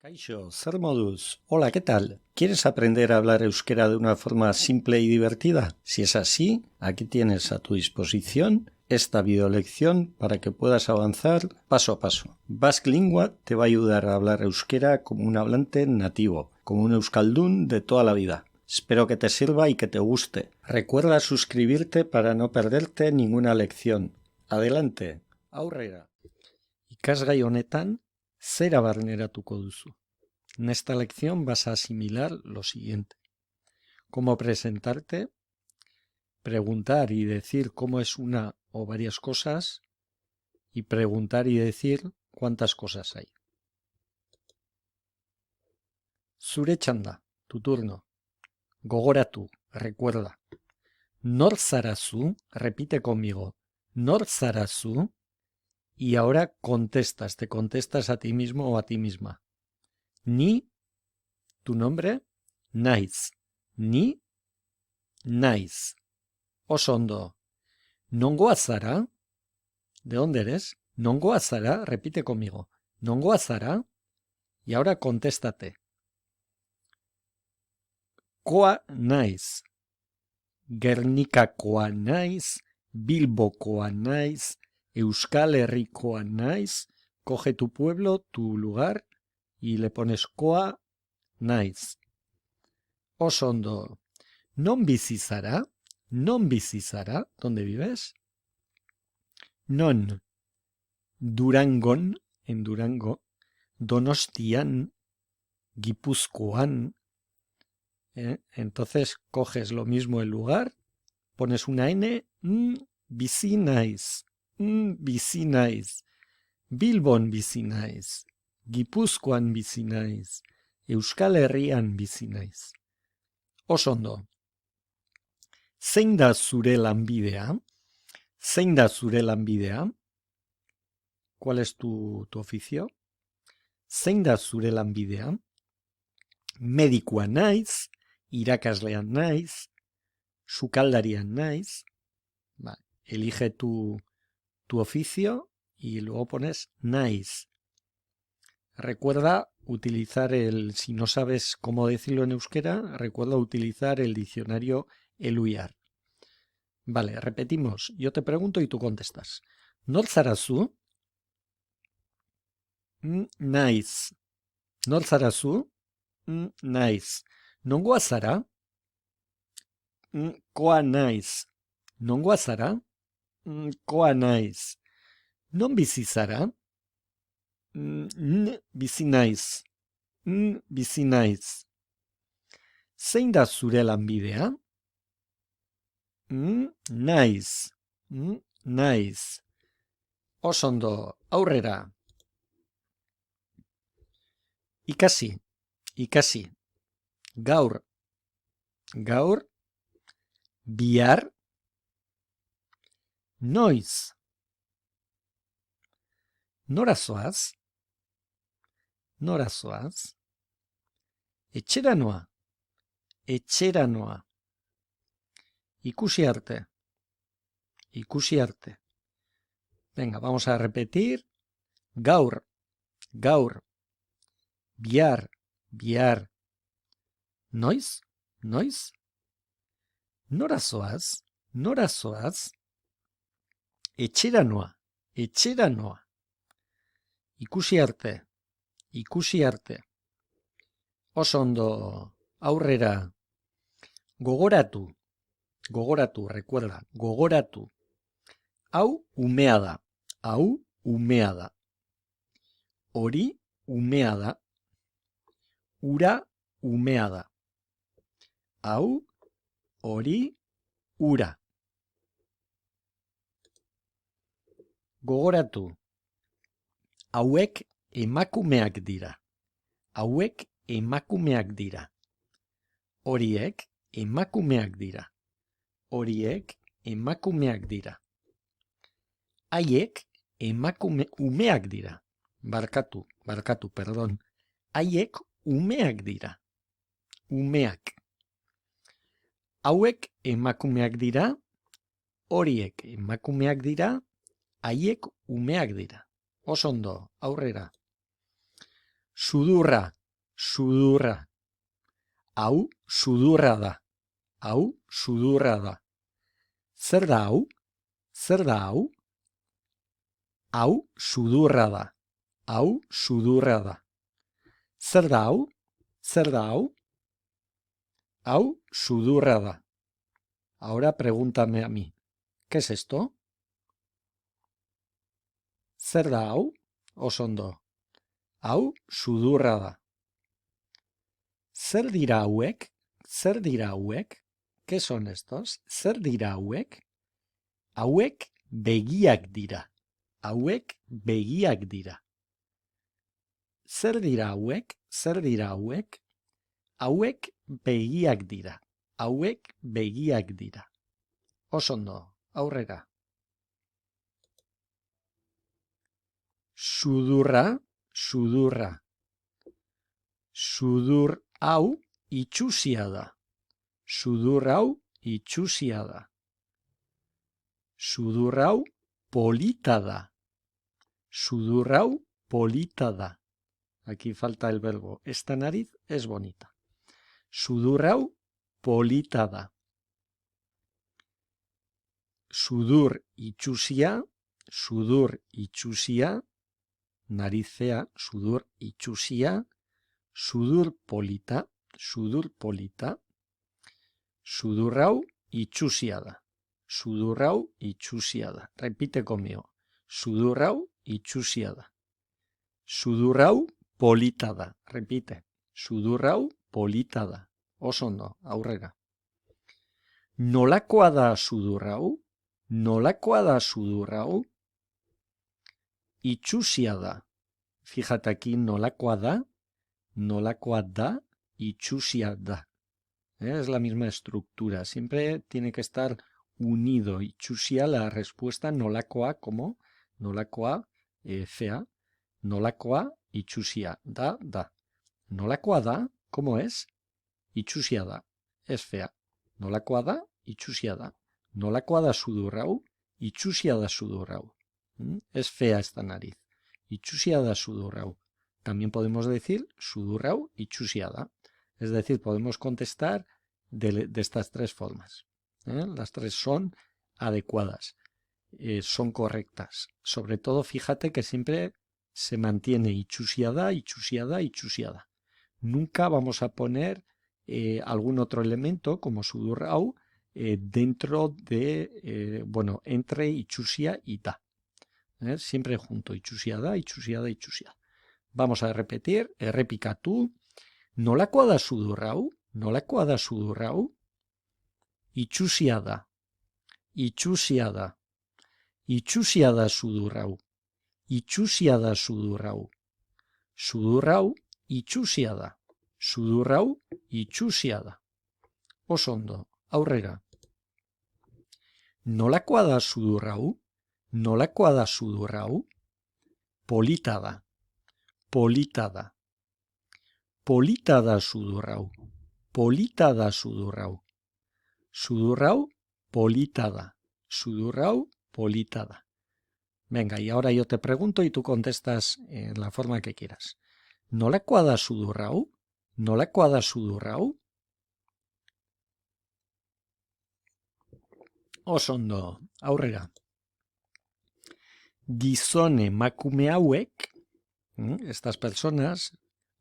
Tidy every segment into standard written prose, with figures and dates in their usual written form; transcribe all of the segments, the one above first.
Kaixo, zer moduz? Hola, ¿qué tal? ¿Quieres aprender a hablar euskera de una forma simple y divertida? Si es así, aquí tienes a tu disposición esta videolección para que puedas avanzar paso a paso. Basque Lingua te va a ayudar a hablar euskera como un hablante nativo, como un euskaldun de toda la vida. Espero que te sirva y que te guste. Recuerda suscribirte para no perderte ninguna lección. Adelante, aurrera. Ikasgai honetan, zera barneratuko duzu. En esta lección vas a asimilar lo siguiente: cómo presentarte, preguntar y decir cómo es una o varias cosas, y preguntar y decir cuántas cosas hay. Zure txanda, tu turno. Gogoratu, recuerda. Nor zara zu, repite conmigo. Nor zara zu, y ahora contestas, te contestas a ti mismo o a ti misma. Ni, tu nombre, naiz. Ni, naiz. Oso ondo. Nongoa zara? ¿De dónde eres? Nongoa zara, repite conmigo. Nongoa zara, y ahora contéstate. Koa naiz. Gernikakoa naiz, Bilbokoa naiz, Euskal Herrikoa naiz. Coge tu pueblo, tu lugar, y le pones koa naiz. Oso ondo. Non bizi zara? Non bizi zara? ¿Dónde vives? Non. Durangon, en Durango. Donostian, Guipúzcoan. Entonces coges lo mismo el lugar, pones una N, bizi naiz, bizi naiz. Bilbon bizi naiz, Gipuzkoan bizi naiz, Euskal Herrian bizi naiz. Oso ondo. Zein da zure lanbidea? Zein da zure lanbidea? ¿Cuál es tu oficio? Zein da zure lanbidea? Medikua naiz, irakaslean naiz, sukaldarian naiz. Vale. Elige tu oficio y luego pones naiz. Recuerda utilizar si no sabes cómo decirlo en euskera, recuerda utilizar el diccionario Eluyar. Vale, repetimos. Yo te pregunto y tú contestas. Nor zara zu? Naiz. Nor zara zu? Naiz. Nongoa zara? Koa naiz. Nongoa zara? Koa naiz. Non bizi zara? Bizi naiz. Bizi naiz. Zein da zure lanbidea? Naiz. Naiz. Oso ondo, aurrera. Ikasi. Ikasi. Gaur. Gaur. Bihar. Noiz. Nora zoaz? Nora zoaz? Etxera noa. Etxera noa. Ikusi arte. Ikusi arte. Venga, vamos a repetir. Gaur. Gaur. Bihar. Bihar. Noiz. Noiz. Nora zoaz? Nora zoaz? Etxera noa. Etxera noa. Ikusi arte. Ikusi arte. Oso ondo, aurrera. Gogoratu. Gogoratu, recuerda. Gogoratu. Hau umea da. Hau umea da. Hori umea da. Ura umea da. Hau, hori, ura. Gogoratu. Hauek emakumeak dira. Hauek emakumeak dira. Horiek emakumeak dira. Horiek emakumeak dira. Haiek umeak dira. Barkatu, perdón. Haiek umeak dira. Umeak. Hauek emakumeak dira. Horiek emakumeak dira. Haiek umeak dira. Oso ondo, aurrera. Sudurra, sudurra. Hau sudurra da. Hau sudurra da. Zer da hau? Zer da hau? Hau sudurra da. Hau sudurra da. Zer da hau? Zer da hau? Hau sudurra da. Ahora pregúntame a mí. ¿Qué es esto? Zer da hau? Oso ondo. Hau sudurra da. Zer dira hauek? Zer dira hauek? ¿Qué son estos? Zer dira hauek? Hauek begiak dira. Hauek begiak dira. Zer dira hauek? Zer dira hauek? Hauek begiak dira. Hauek begiak dira. Oso ondo, aurrera. Sudurra, sudurra. Sudur hau itxusia da. Sudur hau itxusia da. Sudur hau polita da. Sudur hau polita da. Aquí falta el verbo. Esta nariz es bonita. Sudur hau polita da. Sudur itxusia, narizea, sudur itxusia, sudur polita, sudur hau itxusia da. Sudur hau itxusia da. Repite conmigo. Sudur hau itxusia da. Sudur hau polita da. Repite. Sudur hau polita da. Oso ondo, aurrera. Nolakoa da sudur hau? Nolakoa da sudur hau? Itxusia da. Fíjate aquí, nolakoa da, itxusia da. Es la misma estructura. Siempre tiene que estar unido. Itxusia, la respuesta, nolakoa, como nolakoa, fea. Nolakoa, itxusia, da. Nolakoa da, ¿cómo es? Itxusia da, es fea. Nolakoa da, itxusia da. Nolakoa da sudur hau, itxusia da sudur hau. Es fea esta nariz. Itxusia da sudur hau. También podemos decir sudur hau itxusia da. Es decir, podemos contestar de estas tres formas. Las tres son adecuadas, son correctas. Sobre todo, fíjate que siempre se mantiene itxusia da, itxusia da, itxusia da. Nunca vamos a poner algún otro elemento como sudur hau dentro de, entre itxusia y da. Siempre junto, itxusia da, itxusia da, itxusia da. Vamos a repetir, errepikatu. Nolakoa da sudur hau? Nolakoa da sudur hau? Itxusia da. Itxusia da. Itxusia da sudur hau. Itxusia da sudur hau. Sudur hau itxusia da. Sudur hau itxusia da. Oso ondo, aurrera. Nolakoa da sudur hau? Nolakoa da sudur hau? Polita da. Polita da. Polita da sudur hau. Polita da sudur hau. Sudur hau polita da. Sudur hau polita da. Venga, y ahora yo te pregunto y tú contestas en la forma que quieras. Nolakoa da sudur hau? Nolakoa da sudur hau? Oso ondo, aurrera. Gizon emakume hauek, estas personas,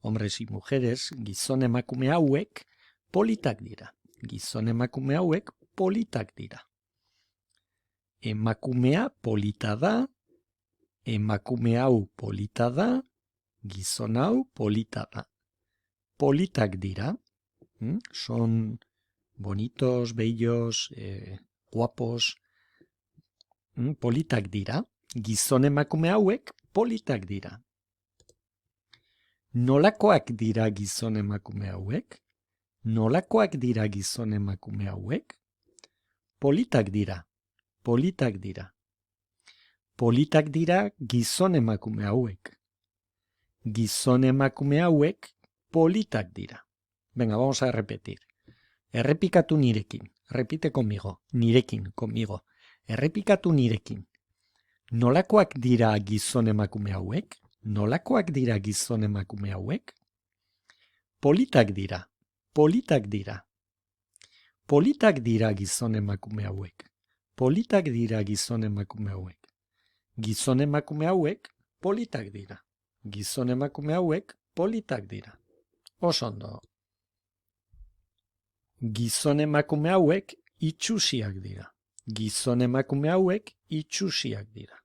hombres y mujeres, gizon emakume hauek, politak dira. Gizon emakume hauek, politak dira. Emakumea polita da, emakume hau polita da, gizon hau polita da. Politak dira, son bonitos, bellos, guapos, politak dira. Gizon emakume hauek politak dira. Nolakoak dira gizon emakume hauek? Nolakoak dira gizon emakume hauek? Politak dira. Politak dira. Politak dira gizon emakume hauek. Gizon emakume hauek politak dira. Venga, vamos a repetir. Errepikatu nirekin. Repite conmigo. Nirekin, conmigo. Errepikatu nirekin. Nolakoak dira gizon emakume hauek? Nolakoak dira gizon emakume hauek? Politak dira, politak dira. Politak dira gizon emakume hauek. Politak dira gizon emakume hauek. Gizon emakume hauek politak dira. Gizon emakume hauek politak dira. Oso ondo. Gizon emakume hauek itsusiak dira. Gizon emakume hauek itsusiak dira.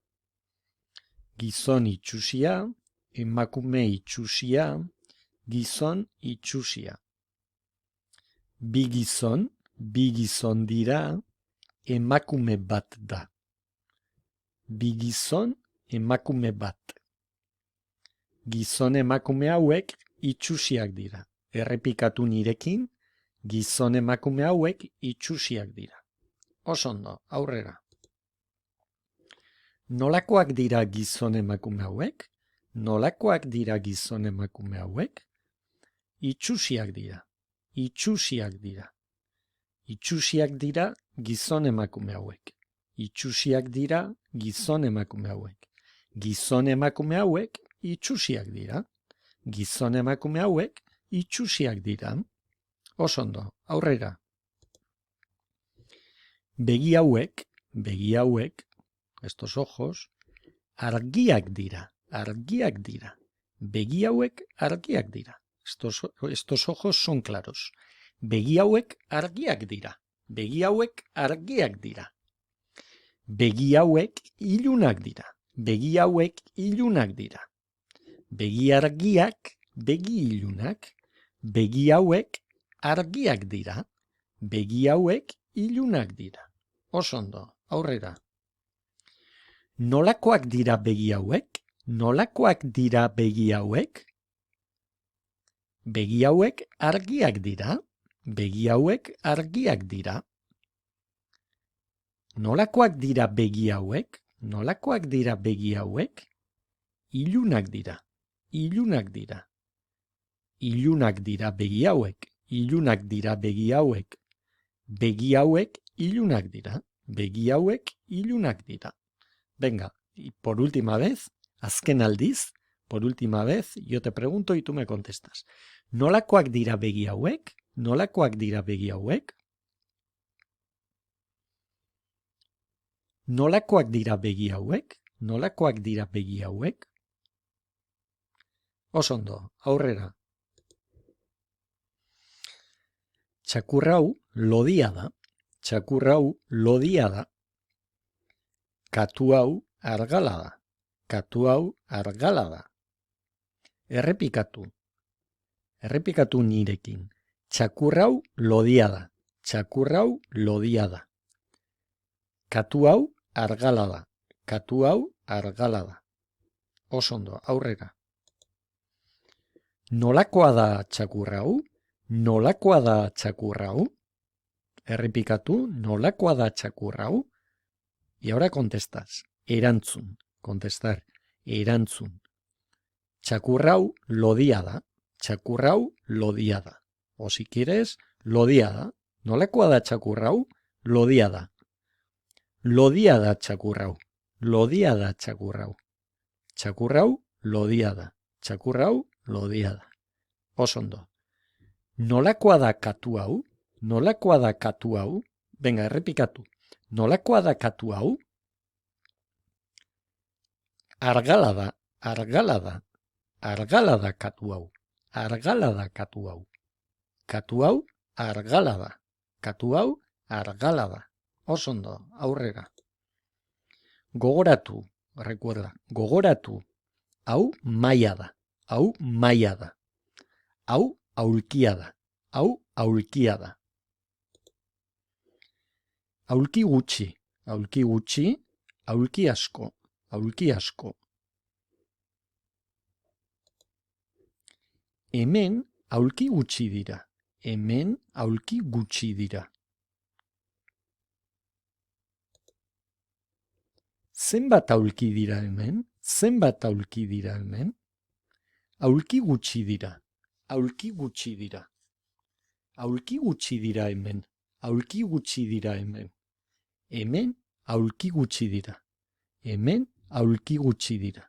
Gizon itsusia, emakume itsusia, gizon itsusia. Bi gizon dira, emakume bat da. Bi gizon, emakume bat. Gizon emakume hauek itsusiak dira. Errepikatu nirekin, gizon emakume hauek itsusiak dira. Oso ondo, aurrera. Nolakoak dira gizon emakume hauek? Nolakoak dira gizon emakume hauek? Itsusiak dira. Itsusiak dira. Itsusiak dira gizon emakume hauek. Itsusiak dira gizon emakume hauek. Gizon emakume hauek itsusiak dira. Gizon emakume hauek itsusiak dira. Oso ondo, aurrera. Begi hauek, estos ojos, argiak dira, argiak dira. Begi hauek argiak dira. Estos ojos son claros. Begi hauek argiak dira. Begi hauek argiak dira. Begi hauek ilunak dira. Begi hauek ilunak dira. Begi argiak, begi ilunak. Begi hauek argiak dira. Begi hauek ilunak dira. Oso ondo, aurrera. Nolakoak dira begi hauek? Nolakoak dira begi hauek? Begi hauek argiak dira. Begi hauek argiak dira. Nolakoak dira begi hauek? Nolakoak dira begi hauek? Ilunak dira. Ilunak dira. Ilunak dira begi hauek. Ilunak dira begi hauek. Begi hauek ilunak dira. Begi hauek ilunak dira. Venga, y por última vez, azken aldiz, por última vez, yo te pregunto y tú me contestas. Nolakoak dira begi hauek? Nolakoak dira begi hauek? Nolakoak dira begi hauek? Nolakoak dira begi hauek? Oso ondo, aurrera. Txakur hau lodia da. Txakur hau lodia da. Katu hau argala da. Katu hau argala da. Errepikatu. Errepikatu nirekin. Txakur hau lodia da. Txakur hau lodia da. Katu hau argala da. Katu hau argala da. Oso ondo, aurrera. Nolakoa da txakur hau? Nolakoa da txakur hau? Errepikatu, nolakoa da txakur hau? Y ahora contestas. Erantzun. Contestar. Erantzun. Txakur hau lodia da. Txakur hau lodia da. O si quieres, lodia da. Nolakoa da txakur hau? Lodia da. Lodia da txakur hau. Lodia da txakur hau. Txakur hau lodia da. Txakur hau lodia da. Oso ondo. Nolakoa da katu hau? Nolakoa da katu hau? Venga, errepikatu. Nolakoa da katu hau? Argala da, argala da. Argala da katu hau. Argala da katu hau. Katu hau argala da. Katu hau argala da. Oso ondo, aurrera. Gogoratu, recuerda, gogoratu. Hau maia da. Hau maia da. Hau aulkia da. Hau aulkia da. Aulki gutxi, aulki gutxi, aulki asko, aulki asko. Hemen aulki gutxi dira. Hemen aulki gutxi dira. Zenbat aulki dira hemen? Zenbat aulki dira hemen? Aulki gutxi dira. Aulki gutxi dira. Aulki gutxi dira hemen. Aulki gutxi dira hemen. Hemen aulki gutxi dira. Hemen aulki gutxi dira.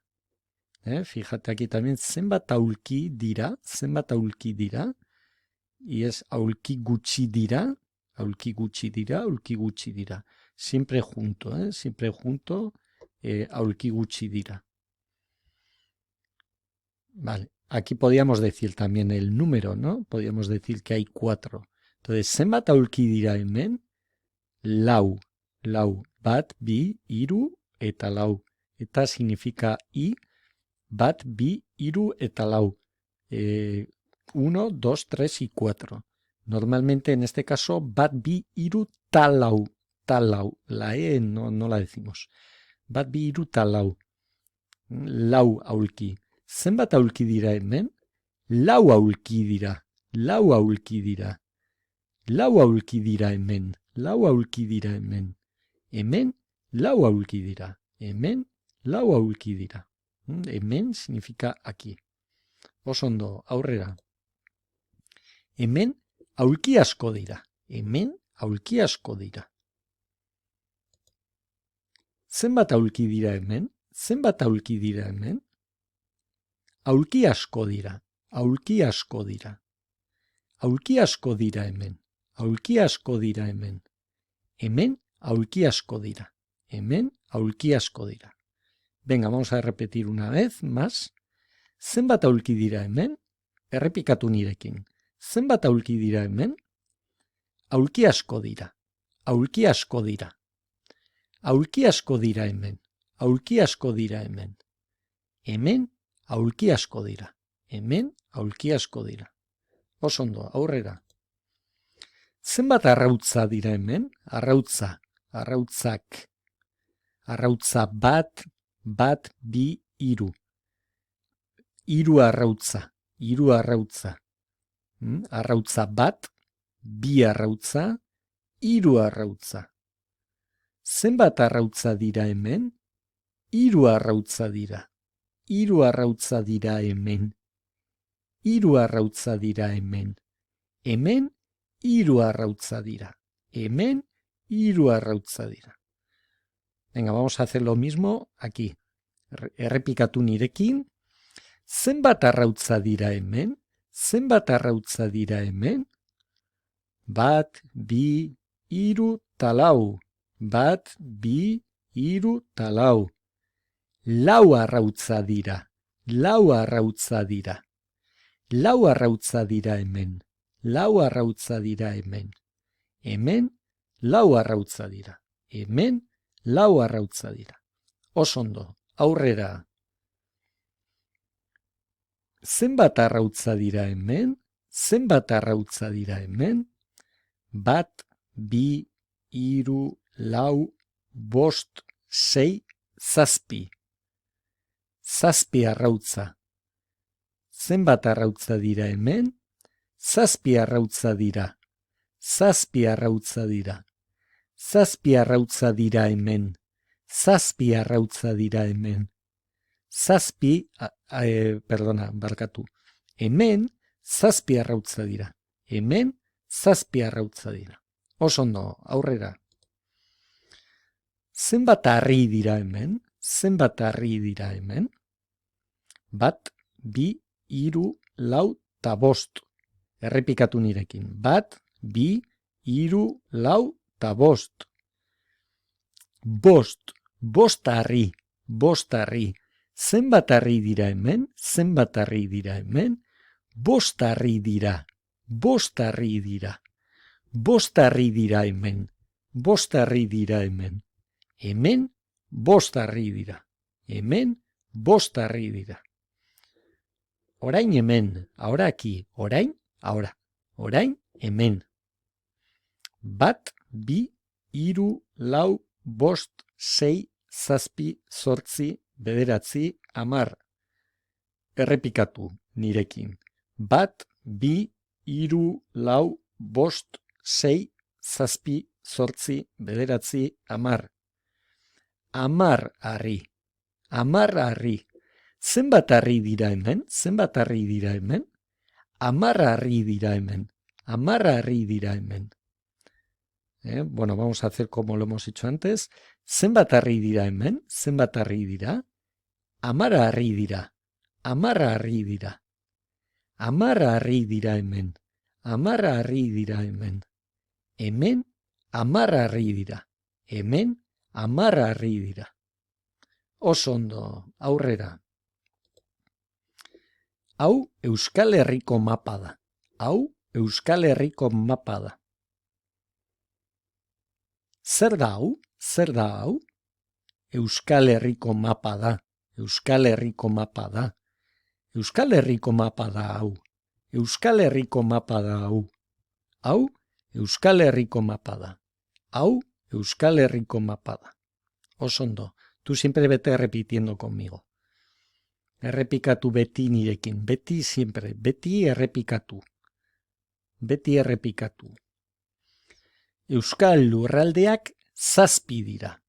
Fíjate aquí también, zenbat aulki dira, y es aulki gutxi dira, aulki gutxi dira, aulki gutxi dira. Siempre junto, siempre junto, aulki gutxi dira. Vale, aquí podíamos decir también el número, ¿no? Podíamos decir que hay 4. Entonces, zenbat aulki dira hemen? Lau, bat, bi, hiru, eta lau. Eta significa i, bat, bi, hiru, eta lau. 1, 2, 3 y 4. Normalmente en este caso, bat, bi, hiru, talau. La e no la decimos. Bat, bi, hiru, talau. Lau aulki. Zenbat aulki dira hemen? Lau aulki dira. Lau aulki dira. Lau aulki dira hemen. Lau aulki dira hemen. Hemen, lau aulki dira. Hemen, lau aulki dira. Hemen significa aquí. Osondo, aurrera. Hemen, aulki asko dira. Hemen, aulki asko dira. Zenbat aulki dira hemen? Zenbat aulki dira hemen? Aulki asko dira. Aulki asko dira. Aulki asko dira hemen. Aulki asko dira hemen. Hemen, aulki asko dira. Hemen, aulki asko dira. Venga, vamos a repetir una vez más. Zenbat aulki dira hemen? Errepikatu nirekin. Zenbat aulki dira hemen? Aulki asko dira. Aulki asko dira. Aulki asko dira hemen. Aulki asko dira hemen. Hemen, aulki asko dira. Hemen, aulki asko dira. Osondo, aurrera. Zenbat arrautza dira hemen? Arrautza, arrautzak. Arrautza bat, bi, hiru. Hiru arrautza, hiru arrautza. Arrautza bat, bi arrautza, hiru arrautza. Zenbat arrautza dira hemen? Hiru arrautza dira. Hiru arrautza dira hemen. Hiru arrautza dira hemen. Hemen, hiru arrautza dira. Hemen, hiru arrautza dira. Venga, vamos a hacer lo mismo aquí. Errepikatu nirekin. Zenbat arrautza dira hemen? Zenbat arrautza dira hemen? Bat, bi, hiru, talau. Bat, bi, hiru, talau. Lau arrautza dira. Lau arrautza dira. Lau arrautza dira hemen. Lau arrautza dira hemen. Hemen, lau arrautza dira. Hemen, lau arrautza dira. Osondo, aurrera. Zenbat arrautza dira hemen? Zenbat arrautza dira hemen? Bat, bi, hiru, lau, bost, sei, zazpi. Zazpi arrautza. Zenbat arrautza dira hemen? Zazpi arrautza dira. Zazpi arrautza dira. Zazpi arrautza dira hemen. Zazpi arrautza dira hemen. Zazpi, barkatu. Hemen, zazpi arrautza dira. Hemen, zazpi arrautza dira. Osondo, aurrera. Zenbat harri dira hemen? Zenbat harri dira hemen? Bat, bi, hiru, lau, ta bost. Errepikatu nirekin. Bat, bi, hiru, lau, ta bost. Bost, bost harri, bost harri. Zenbat harri dira hemen? Zenbat harri dira hemen? Bost harri dira. Bost harri dira. Bost harri dira hemen. Bost harri dira hemen. Hemen, bost harri dira. Hemen, bost harri dira. Orain hemen, ahora aquí. Orain, ahora. Orain, hemen. Bat, bi, hiru, lau, bost, sei, zazpi, zortzi, bederatzi, hamar. Errepikatu nirekin. Bat, bi, hiru, lau, bost, sei, zazpi, zortzi, bederatzi, hamar. Hamar harri. Hamar harri. Zenbat harri dira hemen? Zenbat harri dira hemen? Hamar harri dira hemen. Hamar harri dira hemen. Bueno, vamos a hacer como lo hemos hecho antes. Zenbat harri dira hemen? Zenbat harri dira? Hamar harri dira. Amarra harri dira. Amarra harri dira hemen. Amarra harri dira hemen. Hemen amarra harri dira. Hemen amarra harri dira. Oso ondo, aurrera. Hau Euskal Herriko mapa da. Hau Euskal Herriko mapa da. Zer da hau? Zer da hau? Euskal Herriko mapa da. Euskal Herriko mapa da. Euskal Herriko mapa da hau. Euskal Herriko mapa da hau. Hau Euskal Herriko mapa da. Hau Euskal Herriko mapa da. Oso ondo. Tú siempre vete repitiendo conmigo. Errepikatu beti nirekin. Beti siempre. Beti errepikatu. Beti errepikatu. Euskal lurraldeak zazpi dira.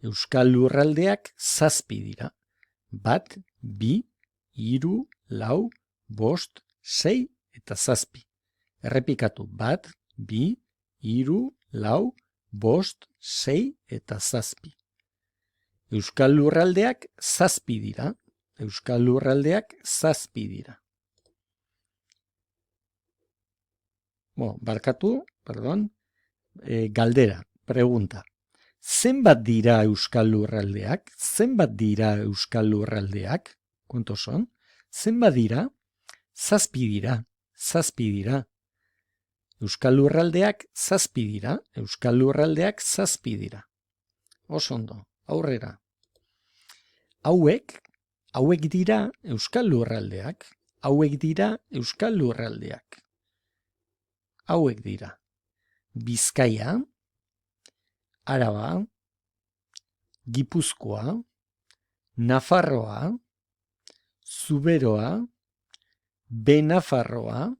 Euskal lurraldeak zazpi dira. 1, 2, 3, 4, 5, 6 eta 7. Errepikatu. 1, 2, 3, 4, 5, 6 eta 7. Euskal lurraldeak zazpi dira. Euskal lurraldeak zazpi dira. Barkatu, perdón. Galdera, pregunta. Zenbat dira euskal lurraldeak? Zenbat dira euskal lurraldeak? ¿Cuántos son? Zenbat dira? Zazpi dira. Zazpi dira. Euskal lurraldeak zazpi dira. Euskal lurraldeak zazpi dira. Oso ondo, aurrera. Hauek dira euskal lurraldeak. Hauek dira euskal lurraldeak. Hauek dira. Bizkaia, Araba, Gipuzkoa, Nafarroa, Zuberoa, Benafarroa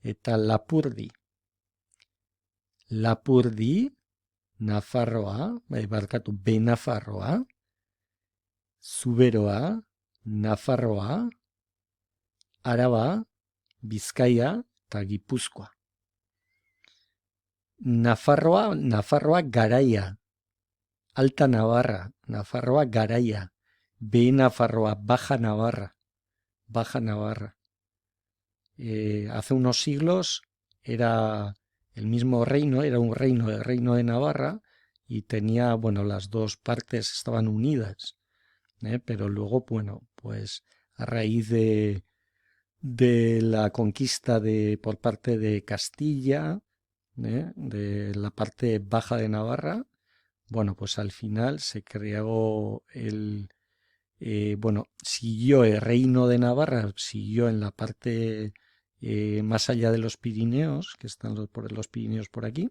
eta Lapurdi. Lapurdi, Nafarroa, Benafarroa, Zuberoa, Nafarroa, Araba, Bizkaia eta Gipuzkoa. Nafarroa garaia. Alta Navarra, Nafarroa garaia. Benafarroa, Baja Navarra. Baja Navarra. Hace unos siglos era el mismo reino, era un reino, el reino de Navarra, y tenía, las dos partes estaban unidas. Pero luego, pues a raíz de la conquista por parte de Castilla, de la parte baja de Navarra, pues al final se creó siguió el reino de Navarra, siguió en la parte más allá de los Pirineos, que están los Pirineos por aquí.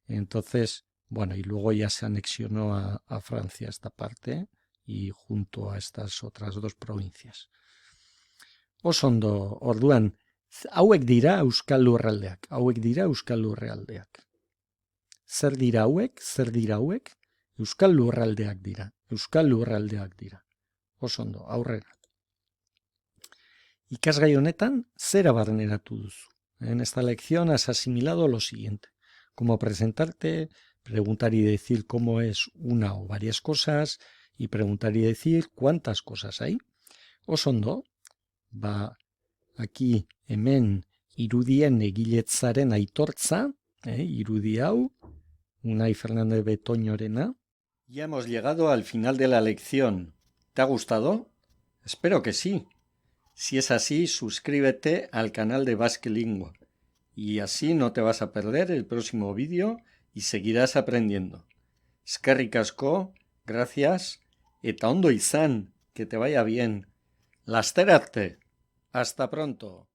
Entonces, y luego ya se anexionó a Francia esta parte y junto a estas otras dos provincias. Oso ondo, orduan, hauek dira euskal lurraldeak. Hauek dira euskal lurraldeak. Zer dira hauek? Zer dira hauek? Euskal lurraldeak dira. Euskal lurraldeak dira. Oso ondo, aurrera. Ikasgai honetan, zera barneratu duzu. En esta lección has asimilado lo siguiente. Cómo presentarte, preguntar y decir cómo es una o varias cosas y preguntar y decir cuántas cosas hay. Oso ondo, aquí hemen irudien egiletzaren aitortza, irudi hau, Unai Fernández Betoñorena. Ya hemos llegado al final de la lección. ¿Te ha gustado? Espero que sí. Si es así, suscríbete al canal de Basque Lingua y así no te vas a perder el próximo vídeo y seguirás aprendiendo. Eskerrik asko, gracias, eta ondo izan, que te vaya bien. Laster arte. Hasta pronto.